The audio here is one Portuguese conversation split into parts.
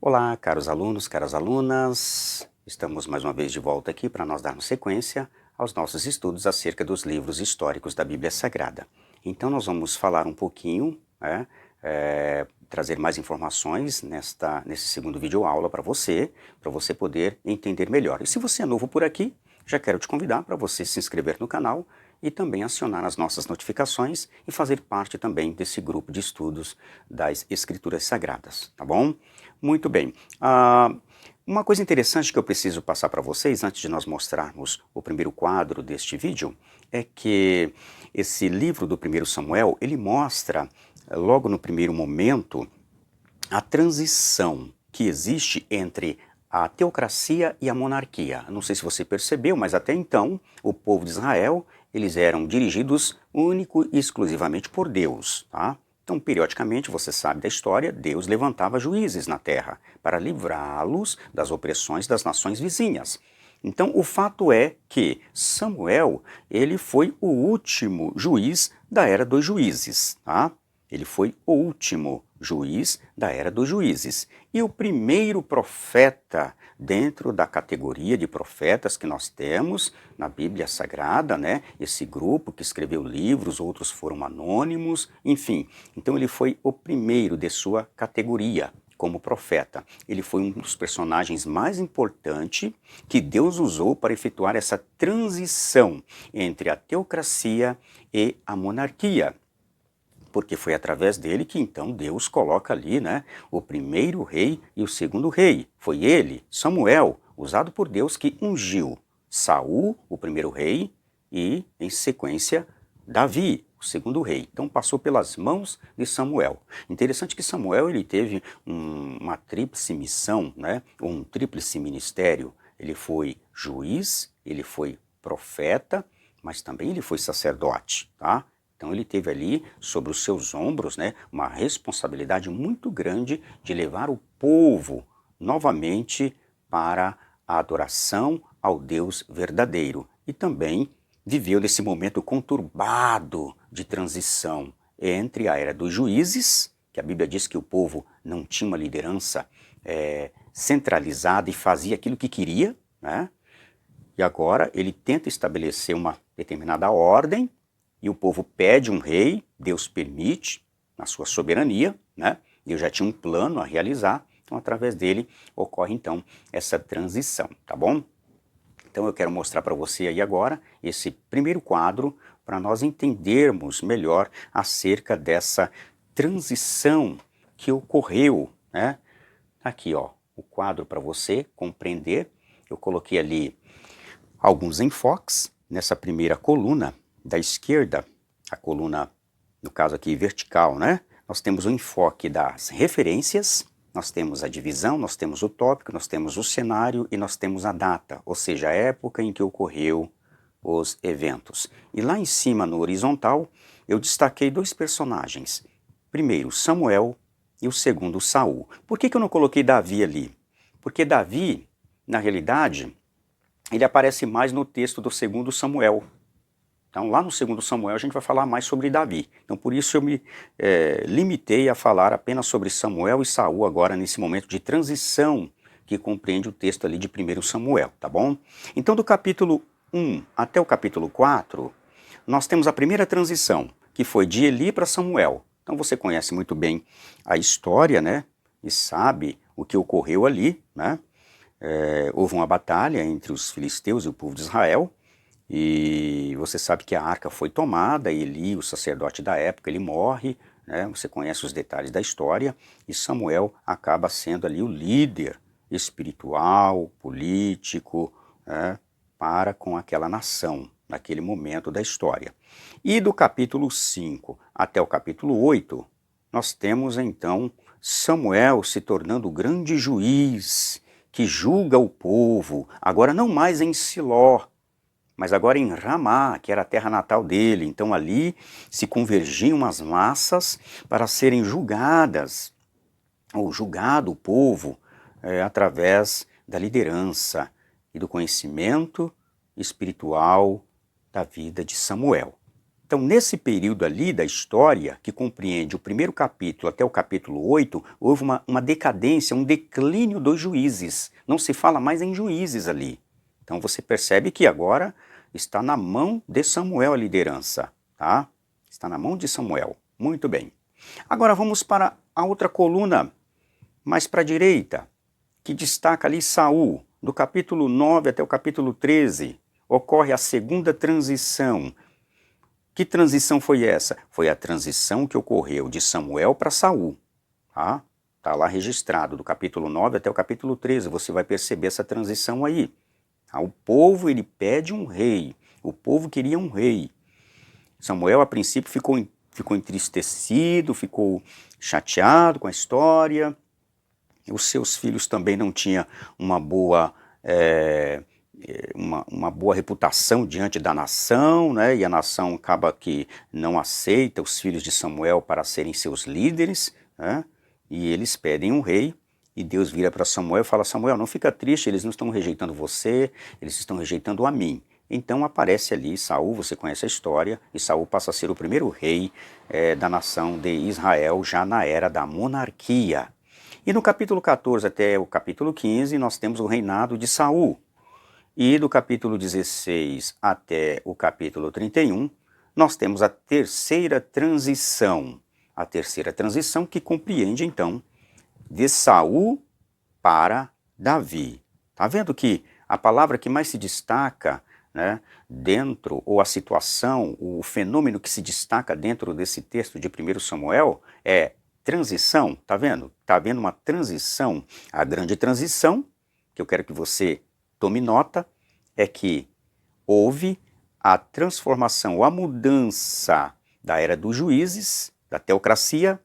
Olá, caros alunos, caras alunas. Estamos mais uma vez de volta aqui para nós darmos sequência aos nossos estudos acerca dos livros históricos da Bíblia Sagrada. Então nós vamos falar um pouquinho, trazer mais informações nesse segundo vídeo aula para você poder entender melhor. E se você é novo por aqui, já quero te convidar para você se inscrever no canal e também acionar as nossas notificações e fazer parte também desse grupo de estudos das Escrituras Sagradas, tá bom? Muito bem. Uma coisa interessante que eu preciso passar para vocês, antes de nós mostrarmos o primeiro quadro deste vídeo, é que esse livro do 1 Samuel, ele mostra, logo no primeiro momento, a transição que existe entre a teocracia e a monarquia. Não sei se você percebeu, mas até então, o povo de Israel, eles eram dirigidos único e exclusivamente por Deus, tá? Então, periodicamente, você sabe da história, Deus levantava juízes na terra para livrá-los das opressões das nações vizinhas. Então, o fato é que Samuel, ele foi o último juiz da era dos juízes, tá? Ele foi o último juiz da era dos juízes. E o primeiro profeta dentro da categoria de profetas que nós temos na Bíblia Sagrada, né? Esse grupo que escreveu livros, outros foram anônimos, enfim. Então ele foi o primeiro de sua categoria como profeta. Ele foi um dos personagens mais importantes que Deus usou para efetuar essa transição entre a teocracia e a monarquia. Porque foi através dele que então Deus coloca ali, né, o primeiro rei e o segundo rei. Foi ele, Samuel, usado por Deus, que ungiu Saul, o primeiro rei, e em sequência Davi, o segundo rei. Então passou pelas mãos de Samuel. Interessante que Samuel ele teve uma tríplice missão, né, um tríplice ministério. Ele foi juiz, ele foi profeta, mas também ele foi sacerdote, tá? Então ele teve ali sobre os seus ombros, né, uma responsabilidade muito grande de levar o povo novamente para a adoração ao Deus verdadeiro. E também viveu nesse momento conturbado de transição entre a era dos juízes, que a Bíblia diz que o povo não tinha uma liderança centralizada e fazia aquilo que queria, né? E agora ele tenta estabelecer uma determinada ordem, e o povo pede um rei, Deus permite, na sua soberania, né? Deus já tinha um plano a realizar, então através dele ocorre então essa transição, tá bom? Então eu quero mostrar para você aí agora esse primeiro quadro para nós entendermos melhor acerca dessa transição que ocorreu, né? Aqui ó, o quadro para você compreender, eu coloquei ali alguns enfoques nessa primeira coluna. Da esquerda, a coluna, no caso aqui vertical, né? Nós temos o enfoque das referências, nós temos a divisão, nós temos o tópico, nós temos o cenário e nós temos a data, ou seja, a época em que ocorreu os eventos. E lá em cima, no horizontal, eu destaquei dois personagens. Primeiro, Samuel e o segundo, Saul. Por que eu não coloquei Davi ali? Porque Davi, na realidade, ele aparece mais no texto do segundo Samuel. Então lá no segundo Samuel a gente vai falar mais sobre Davi. Então por isso eu me limitei a falar apenas sobre Samuel e Saul agora nesse momento de transição que compreende o texto ali de 1 Samuel, tá bom? Então do capítulo 1 até o capítulo 4, nós temos a primeira transição, que foi de Eli para Samuel. Então você conhece muito bem a história, né? E sabe o que ocorreu ali, né? Houve uma batalha entre os filisteus e o povo de Israel, e você sabe que a arca foi tomada, e Eli, o sacerdote da época, ele morre, né? Você conhece os detalhes da história, e Samuel acaba sendo ali o líder espiritual, político, né? Para com aquela nação, naquele momento da história. E do capítulo 5 até o capítulo 8, nós temos então Samuel se tornando o grande juiz, que julga o povo, agora não mais em Siló, mas agora em Ramá, que era a terra natal dele. Então ali se convergiam as massas para serem julgadas, ou julgado o povo, através da liderança e do conhecimento espiritual da vida de Samuel. Então, nesse período ali da história, que compreende o primeiro capítulo até o capítulo 8, houve uma decadência, um declínio dos juízes. Não se fala mais em juízes ali. Então você percebe que agora está na mão de Samuel a liderança, tá? Está na mão de Samuel. Muito bem. Agora vamos para a outra coluna, mais para a direita, que destaca ali Saul. Do capítulo 9 até o capítulo 13, ocorre a segunda transição. Que transição foi essa? Foi a transição que ocorreu de Samuel para Saul. Tá? Tá lá registrado, do capítulo 9 até o capítulo 13, você vai perceber essa transição aí. Tá? O povo, ele pede um rei. O povo queria um rei. Samuel, a princípio, ficou entristecido, ficou chateado com a história. Os seus filhos também não tinham uma boa reputação diante da nação, né? E a nação acaba que não aceita os filhos de Samuel para serem seus líderes, né? E eles pedem um rei, e Deus vira para Samuel e fala: Samuel, não fica triste, eles não estão rejeitando você, eles estão rejeitando a mim. Então aparece ali Saul, você conhece a história, e Saul passa a ser o primeiro rei da nação de Israel, já na era da monarquia. E no capítulo 14 até o capítulo 15, nós temos o reinado de Saul. E do capítulo 16 até o capítulo 31, nós temos a terceira transição. A terceira transição que compreende, então, de Saul para Davi. Tá vendo que a palavra que mais se destaca, né, dentro, ou a situação, o fenômeno que se destaca dentro desse texto de 1 Samuel é transição, tá vendo? Tá havendo uma transição. A grande transição, que eu quero que você tome nota, é que houve a transformação, a mudança da era dos juízes, da teocracia,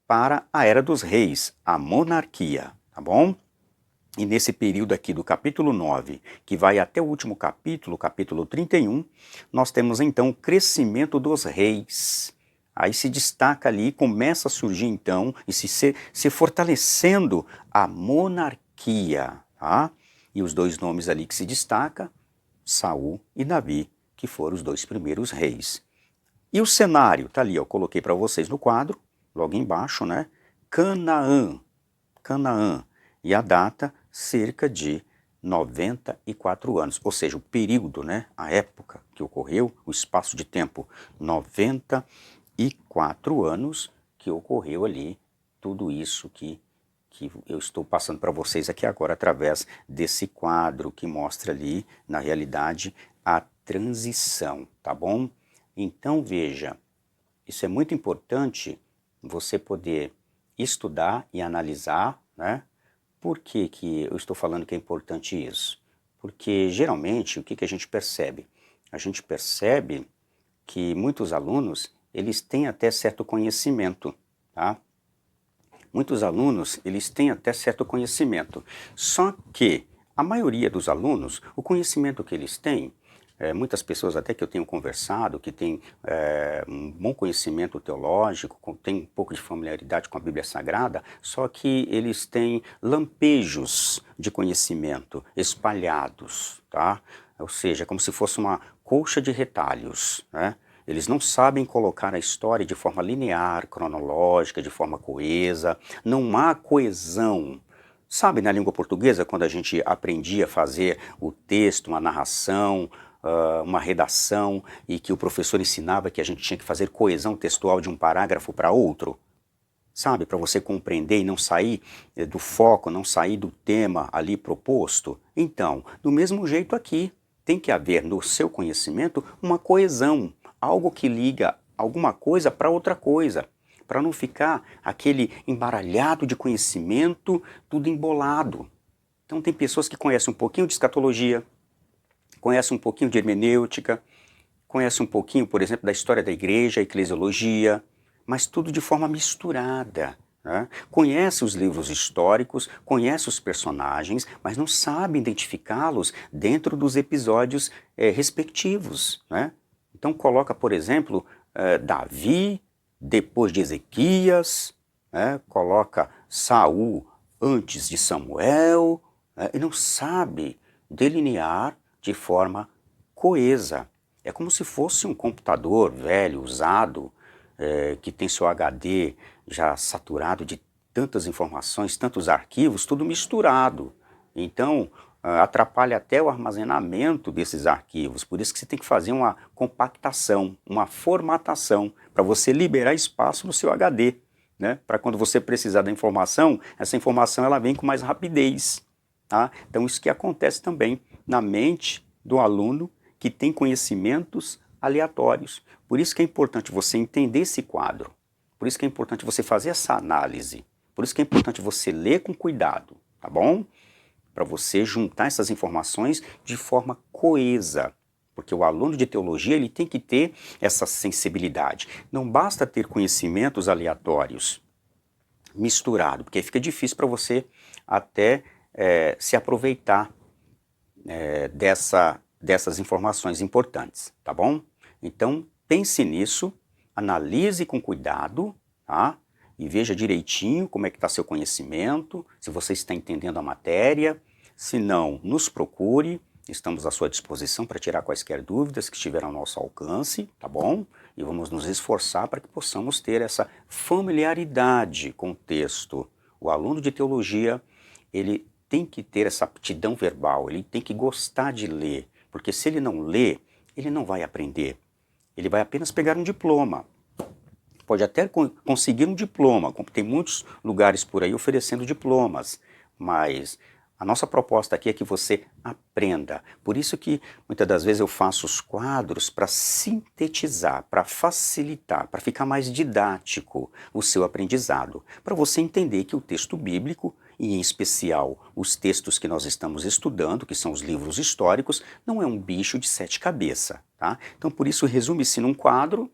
para a era dos reis, a monarquia, tá bom? E nesse período aqui do capítulo 9, que vai até o último capítulo, capítulo 31, nós temos então o crescimento dos reis. Aí se destaca ali, começa a surgir então, e se fortalecendo a monarquia, tá? E os dois nomes ali que se destaca, Saul e Davi, que foram os dois primeiros reis. E o cenário, tá ali, eu coloquei para vocês no quadro, logo embaixo, né? Canaã. Canaã. E a data, cerca de 94 anos. Ou seja, o período, né? A época que ocorreu, o espaço de tempo, 94 anos que ocorreu ali, tudo isso que eu estou passando para vocês aqui agora através desse quadro que mostra ali, na realidade, a transição, tá bom? Então veja, isso é muito importante você poder estudar e analisar, né? Por que que eu estou falando que é importante isso? Porque geralmente o que a gente percebe? A gente percebe que muitos alunos, eles têm até certo conhecimento, tá? Muitos alunos, eles têm até certo conhecimento, só que a maioria dos alunos, o conhecimento que eles têm, muitas pessoas até que eu tenho conversado, que têm um bom conhecimento teológico, têm um pouco de familiaridade com a Bíblia Sagrada, só que eles têm lampejos de conhecimento espalhados, tá? Ou seja, como se fosse uma colcha de retalhos, né? Eles não sabem colocar a história de forma linear, cronológica, de forma coesa, não há coesão. Sabe, na língua portuguesa, quando a gente aprendia a fazer o texto, uma narração, uma redação, e que o professor ensinava que a gente tinha que fazer coesão textual de um parágrafo para outro? Sabe, para você compreender e não sair do foco, não sair do tema ali proposto? Então, do mesmo jeito aqui, tem que haver no seu conhecimento uma coesão, algo que liga alguma coisa para outra coisa, para não ficar aquele embaralhado de conhecimento, tudo embolado. Então tem pessoas que conhecem um pouquinho de escatologia, conhecem um pouquinho de hermenêutica, conhecem um pouquinho, por exemplo, da história da igreja, eclesiologia, mas tudo de forma misturada, né? Conhece os livros históricos, conhece os personagens, mas não sabe identificá-los dentro dos episódios respectivos, né? Então coloca, por exemplo, Davi depois de Ezequias, né? Coloca Saul antes de Samuel, né? E não sabe delinear de forma coesa. É como se fosse um computador velho, usado, que tem seu HD já saturado de tantas informações, tantos arquivos, tudo misturado. Então, atrapalha até o armazenamento desses arquivos. Por isso que você tem que fazer uma compactação, uma formatação, para você liberar espaço no seu HD, né? Para quando você precisar da informação, essa informação ela vem com mais rapidez. Tá? Então, isso que acontece também na mente do aluno que tem conhecimentos aleatórios. Por isso que é importante você entender esse quadro. Por isso que é importante você fazer essa análise. Por isso que é importante você ler com cuidado, tá bom? Para você juntar essas informações de forma coesa. Porque o aluno de teologia ele tem que ter essa sensibilidade. Não basta ter conhecimentos aleatórios misturados, porque aí fica difícil para você até se aproveitar dessas informações importantes, tá bom? Então, pense nisso, analise com cuidado, tá? E veja direitinho como é que está seu conhecimento, se você está entendendo a matéria. Se não, nos procure, estamos à sua disposição para tirar quaisquer dúvidas que estiverem ao nosso alcance, tá bom? E vamos nos esforçar para que possamos ter essa familiaridade com o texto. O aluno de teologia, ele tem que ter essa aptidão verbal, ele tem que gostar de ler, porque se ele não lê, ele não vai aprender. Ele vai apenas pegar um diploma. Pode até conseguir um diploma, como tem muitos lugares por aí oferecendo diplomas, mas a nossa proposta aqui é que você aprenda. Por isso que muitas das vezes eu faço os quadros para sintetizar, para facilitar, para ficar mais didático o seu aprendizado, para você entender que o texto bíblico, e em especial os textos que nós estamos estudando, que são os livros históricos, não é um bicho de 7 cabeças, tá? Então por isso resume-se num quadro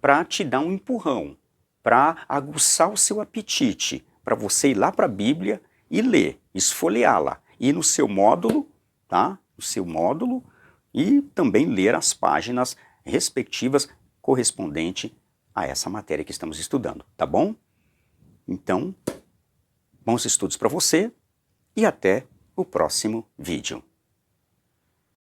para te dar um empurrão, para aguçar o seu apetite, para você ir lá para a Bíblia e ler, esfolheá-la, ir no seu módulo, tá? No seu módulo, e também ler as páginas respectivas correspondente a essa matéria que estamos estudando, tá bom? Então, bons estudos para você e até o próximo vídeo.